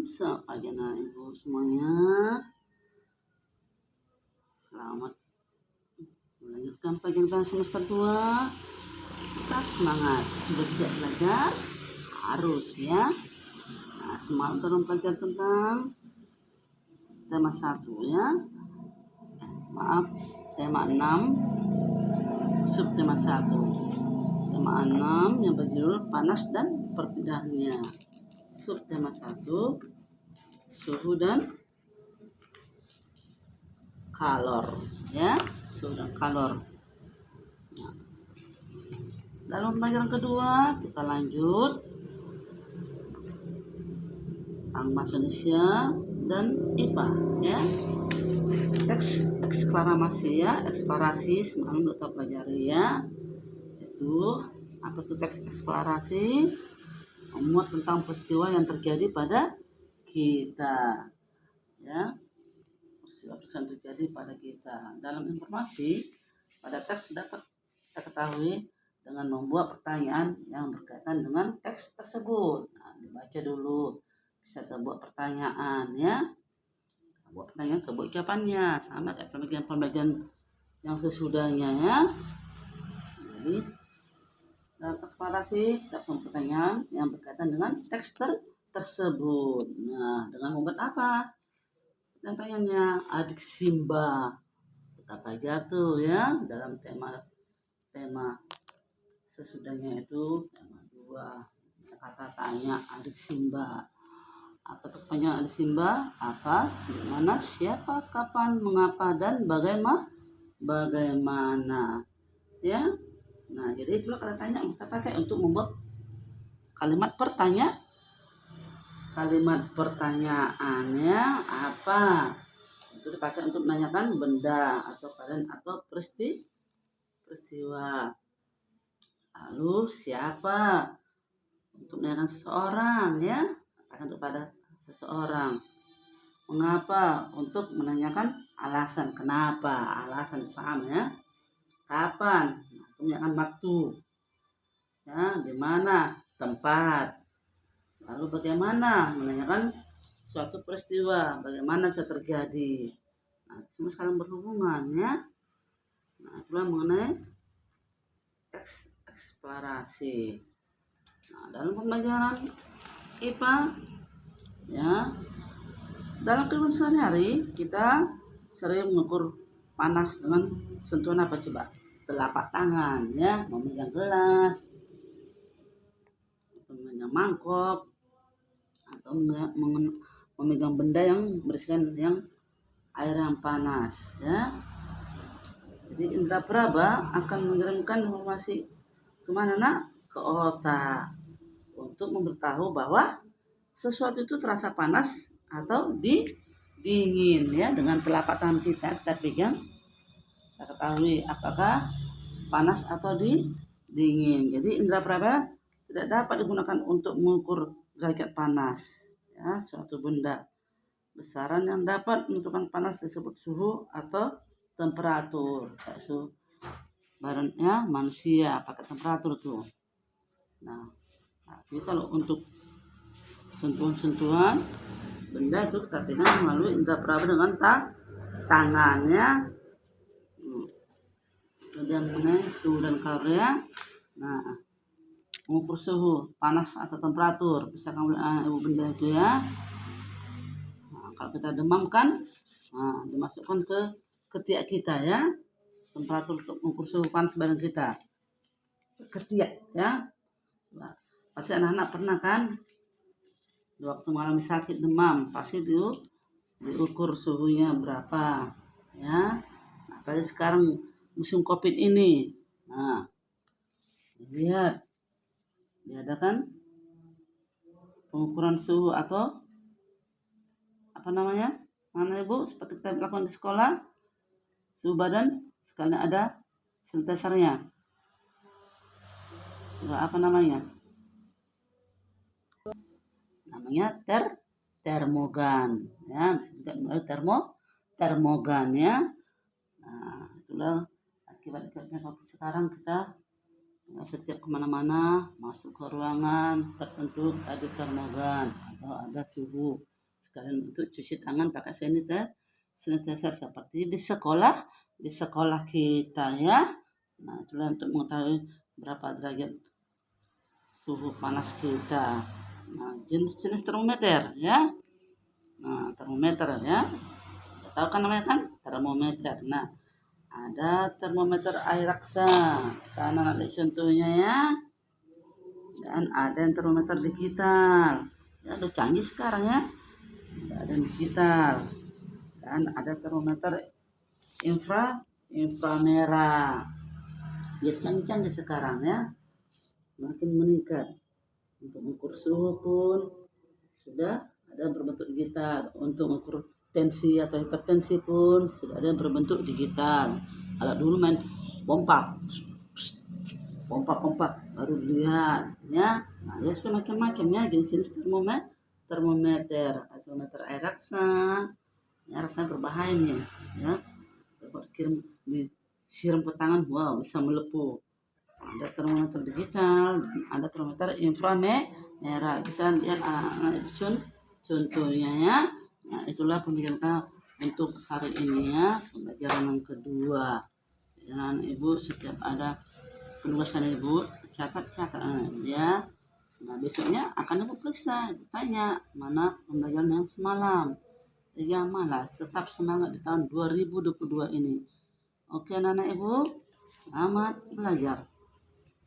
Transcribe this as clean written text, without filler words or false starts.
Selamat pagi anak ibu semuanya. Selamat melanjutkan pelajaran semester 2. Tetap semangat. Sudah siap belajar? Harus ya. Nah, semangat dalam belajar tentang tema 1 ya. Tema 6 subtema 1. Tema 6 yang berjudul panas dan perpindahannya. Subtema 1 suhu dan kalor ya, suhu dan kalor. Nah, dalam pelajaran kedua kita lanjut tentang bahasa Indonesia dan IPA ya. Teks eksklamasi ya, eksplorasi semalam kita pelajari ya. Itu apa tuh teks eksplorasi? Memuat tentang peristiwa yang terjadi pada kita ya. Peristiwa yang terjadi pada kita. Dalam informasi pada teks dapat kita ketahui dengan membuat pertanyaan yang berkaitan dengan teks tersebut. Nah, dibaca dulu, bisa terbuat pertanyaan ya. Buat pertanyaan terbuat jawabannya sama kayak pembelajaran yang sesudahnya ya. Jadi dalam eksplorasi kita langsung pertanyaan yang berkaitan dengan teks tersebut. Nah, dengan membuat apa? Pertanyaannya adik Simba. Kita pelajari tuh ya dalam tema sesudahnya itu tema 2. Kata tanya adik Simba. Apa pertanyaan adik Simba? Apa? Di mana? Siapa? Kapan? Mengapa? Dan bagaimana? Ya. Nah, jadi itulah kata tanya yang kita pakai untuk membuat kalimat pertanyaannya apa? Itu dipakai untuk menanyakan benda atau keadaan atau peristiwa. Lalu siapa? Untuk menanyakan seseorang ya, akan kepada seseorang. Mengapa? Untuk menanyakan alasan kenapa, alasan paham ya. Kapan? Menanyakan waktu. Ya, di mana? Tempat. Lalu bagaimana? Menanyakan suatu peristiwa, bagaimana bisa terjadi. Nah, semua saling berhubungan ya. Nah, itulah mengenai eksplorasi. Nah, dalam pembelajaran IPA ya, dalam kehidupan sehari-hari kita sering mengukur panas dengan sentuhan apa coba? Telapak tangan ya, memegang gelas, memegang mangkok, atau memegang benda yang berisikan yang air yang panas ya. Jadi indera peraba akan mengirimkan informasi kemana nak? Ke otak untuk memberitahu bahwa sesuatu itu terasa panas atau dingin ya. Dengan telapak tangan kita pegang, kita ketahui apakah panas atau dingin. Jadi indera peraba tidak dapat digunakan untuk mengukur derajat panas ya, suatu benda. Besaran yang dapat menentukan panas disebut suhu atau temperatur. Suhu badannya manusia pakai temperatur tuh. Nah, tapi kalau untuk sentuhan-sentuhan benda itu kita pegang melalui indera peraba dengan tangannya. Kemudian mengenai suhu dan kalor ya. Nah, mengukur suhu, panas atau temperatur, bisa kamu ibu benda itu ya. Nah, kalau kita demam kan, nah, dimasukkan ke ketiak kita ya. Temperatur untuk mengukur suhu panas badan kita. Ketiak ya. Nah, pasti anak-anak pernah kan, waktu mengalami sakit demam, pasti diukur suhunya berapa ya. Nah, apalagi sekarang musim COVID ini. Nah, lihat diadakan pengukuran suhu atau apa namanya? Mana ibu? Seperti kita lakukan di sekolah, suhu badan sekalian ada sanitizer-nya. Apa namanya? Namanya termogan ya, bisa juga melalui termogan ya. Nah, itulah akibat-akibatnya COVID sekarang. Kita setiap kemana-mana masuk ke ruangan tertentu ada termogan atau ada suhu. Sekalian untuk cuci tangan pakai sanitizer seperti di sekolah kita ya. Nah, itulah untuk mengetahui berapa derajat suhu panas kita. Nah, jenis-jenis termometer ya. Nah, termometer ya. Tahu kan namanya kan? Termometer. Nah, ada termometer air raksa. Sana nanti contohnya ya. Dan ada yang termometer digital. Ya, udah canggih sekarang ya. Ada yang digital. Dan ada termometer inframerah. Ya, canggih-canggih sekarang ya. Makin meningkat. Untuk mengukur suhu pun sudah ada berbentuk digital. Untuk mengukur tensi atau hipertensi pun sudah ada berbentuk digital. Kalau dulu main pompa baru dilihat ya. Nah, ya sudah macam-macam ya jenis termometer air raksa. Ya, rasanya berbahaya nih ya. Dapat disiram ke tangan, wow, bisa melepuh. Ada termometer digital, ada termometer inframerah. Bisa lihat anak-anak contohnya ya. Nah, itulah pembelajaran untuk hari ini ya, pembelajaran yang kedua. Dan ibu setiap ada penugasan ibu catat ya. Nah, besoknya akan ibu periksa, tanya mana pembelajaran yang semalam. Jangan malas, tetap semangat di tahun 2022 ini. Oke anak-anak ibu, selamat belajar.